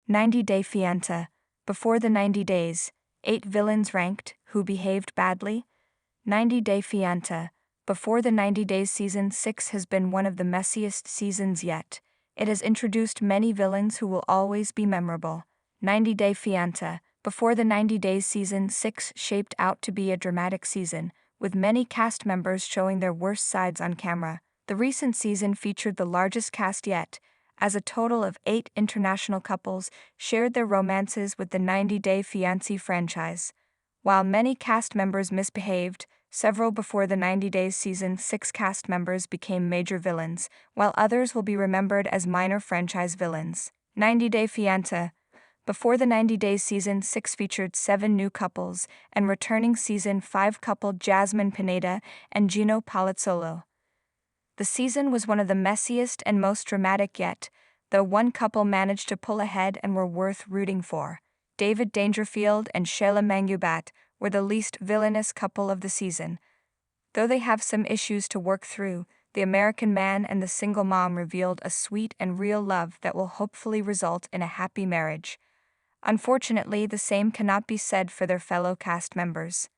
90-Day Fiancé. Before the 90 days, 8 villains ranked who behaved badly. 90-Day Fiancé. Before the 90 Days Season 6 has been one of the messiest seasons yet. It has introduced many villains who will always be memorable. 90-Day Fiancé. Before the 90 Days Season 6 shaped out to be a dramatic season, with many cast members showing their worst sides on camera. The recent season featured the largest cast yet, as a total of 8 international couples shared their romances with the 90-Day Fiancé franchise. While many cast members misbehaved, several before the 90 Days Season 6 cast members became major villains, while others will be remembered as minor franchise villains. 90-Day Fiancé. Before the 90 Days Season 6 featured 7 new couples, and returning Season 5 couple Jasmine Pineda and Gino Palazzolo. The season was one of the messiest and most dramatic yet, though one couple managed to pull ahead and were worth rooting for. David Dangerfield and Sheila Mangubat were the least villainous couple of the season. Though they have some issues to work through, the American man and the single mom revealed a sweet and real love that will hopefully result in a happy marriage. Unfortunately, the same cannot be said for their fellow cast members.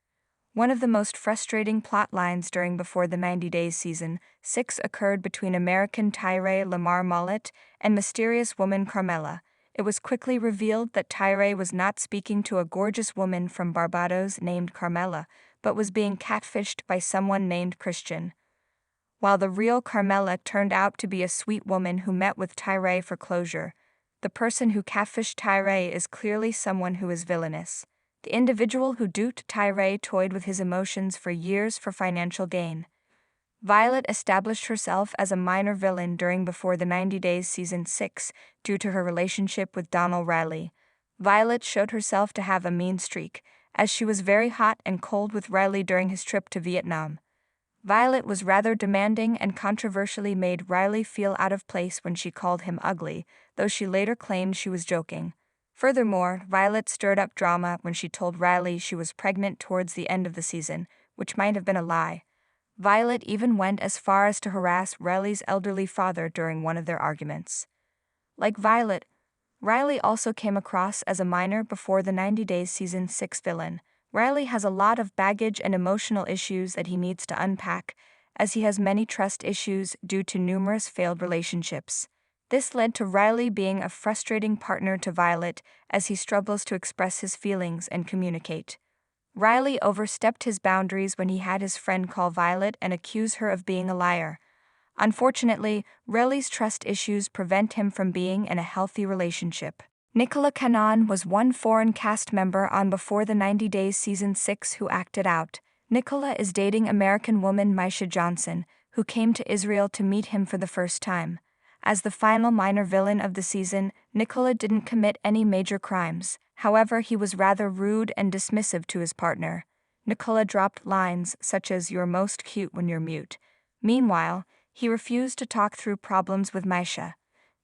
One of the most frustrating plot lines during Before the 90 Days Season 6 occurred between American Tyree Lamar Mullet and mysterious woman Carmela. It was quickly revealed that Tyree was not speaking to a gorgeous woman from Barbados named Carmela, but was being catfished by someone named Christian. While the real Carmela turned out to be a sweet woman who met with Tyree for closure, the person who catfished Tyree is clearly someone who is villainous. The individual who duped Tyree toyed with his emotions for years for financial gain. Violet established herself as a minor villain during Before the 90 Days Season 6 due to her relationship with Donald Riley. Violet showed herself to have a mean streak, as she was very hot and cold with Riley during his trip to Vietnam. Violet was rather demanding and controversially made Riley feel out of place when she called him ugly, though she later claimed she was joking. Furthermore, Violet stirred up drama when she told Riley she was pregnant towards the end of the season, which might have been a lie. Violet even went as far as to harass Riley's elderly father during one of their arguments. Like Violet, Riley also came across as a minor Before the 90 Days Season 6 villain. Riley has a lot of baggage and emotional issues that he needs to unpack, as he has many trust issues due to numerous failed relationships. This led to Riley being a frustrating partner to Violet as he struggles to express his feelings and communicate. Riley overstepped his boundaries when he had his friend call Violet and accuse her of being a liar. Unfortunately, Riley's trust issues prevent him from being in a healthy relationship. Nicola Cannon was one foreign cast member on Before the 90 Days Season 6 who acted out. Nicola is dating American woman Misha Johnson, who came to Israel to meet him for the first time. As the final minor villain of the season, Nicola didn't commit any major crimes. However, he was rather rude and dismissive to his partner. Nicola dropped lines such as "You're most cute when you're mute." Meanwhile, he refused to talk through problems with Misha.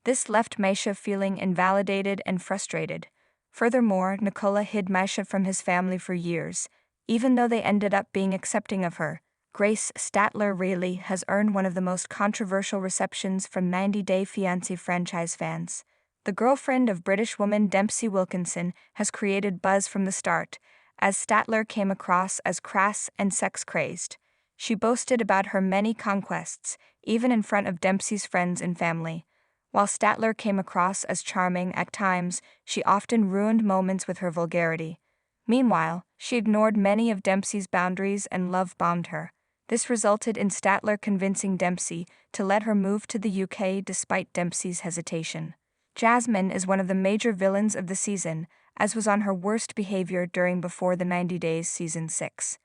This left Misha feeling invalidated and frustrated. Furthermore, Nicola hid Misha from his family for years, even though they ended up being accepting of her. Grace Statler-Rayleigh has earned one of the most controversial receptions from 90 Day Fiancé franchise fans. The girlfriend of British woman Dempsey Wilkinson has created buzz from the start, as Statler came across as crass and sex-crazed. She boasted about her many conquests, even in front of Dempsey's friends and family. While Statler came across as charming at times, she often ruined moments with her vulgarity. Meanwhile, she ignored many of Dempsey's boundaries and love-bombed her. This resulted in Statler convincing Dempsey to let her move to the UK despite Dempsey's hesitation. Jasmine is one of the major villains of the season, as was on her worst behavior during Before the 90 Days Season 6.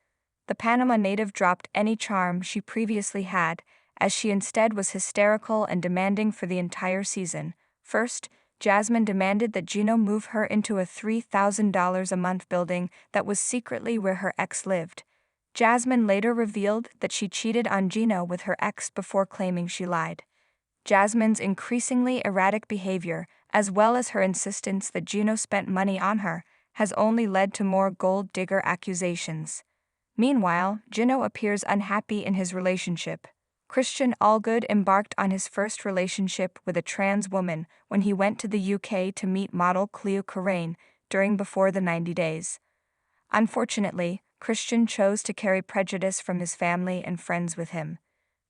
The Panama native dropped any charm she previously had, as she instead was hysterical and demanding for the entire season. First, Jasmine demanded that Gino move her into a $3,000 a month building that was secretly where her ex lived. Jasmine later revealed that she cheated on Gino with her ex before claiming she lied. Jasmine's increasingly erratic behavior, as well as her insistence that Gino spent money on her, has only led to more gold digger accusations. Meanwhile, Gino appears unhappy in his relationship. Christian Allgood embarked on his first relationship with a trans woman when he went to the UK to meet model Cleo Corain during Before the 90 Days. Unfortunately, Christian chose to carry prejudice from his family and friends with him.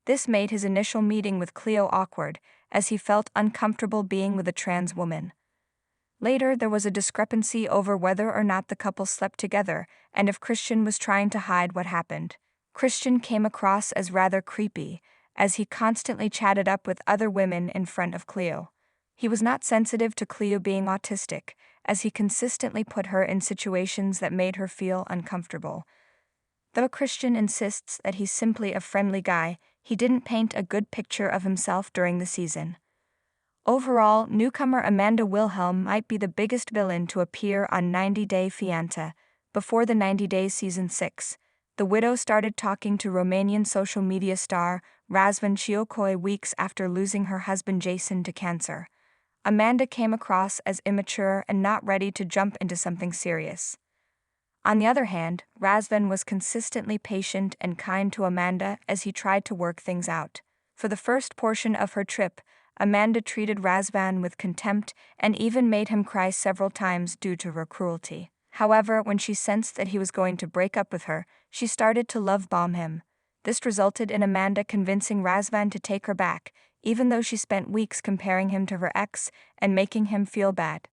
This made his initial meeting with Cleo awkward, as he felt uncomfortable being with a trans woman. Later, there was a discrepancy over whether or not the couple slept together and if Christian was trying to hide what happened. Christian came across as rather creepy, as he constantly chatted up with other women in front of Cleo. He was not sensitive to Cleo being autistic, as he consistently put her in situations that made her feel uncomfortable. Though Christian insists that he's simply a friendly guy, he didn't paint a good picture of himself during the season. Overall, newcomer Amanda Wilhelm might be the biggest villain to appear on 90 Day Fiancé. Before the 90 Days Season 6, the widow started talking to Romanian social media star Razvan Ciocoi weeks after losing her husband Jason to cancer. Amanda came across as immature and not ready to jump into something serious. On the other hand, Razvan was consistently patient and kind to Amanda as he tried to work things out. For the first portion of her trip, Amanda treated Razvan with contempt and even made him cry several times due to her cruelty. However, when she sensed that he was going to break up with her, she started to love-bomb him. This resulted in Amanda convincing Razvan to take her back, even though she spent weeks comparing him to her ex and making him feel bad.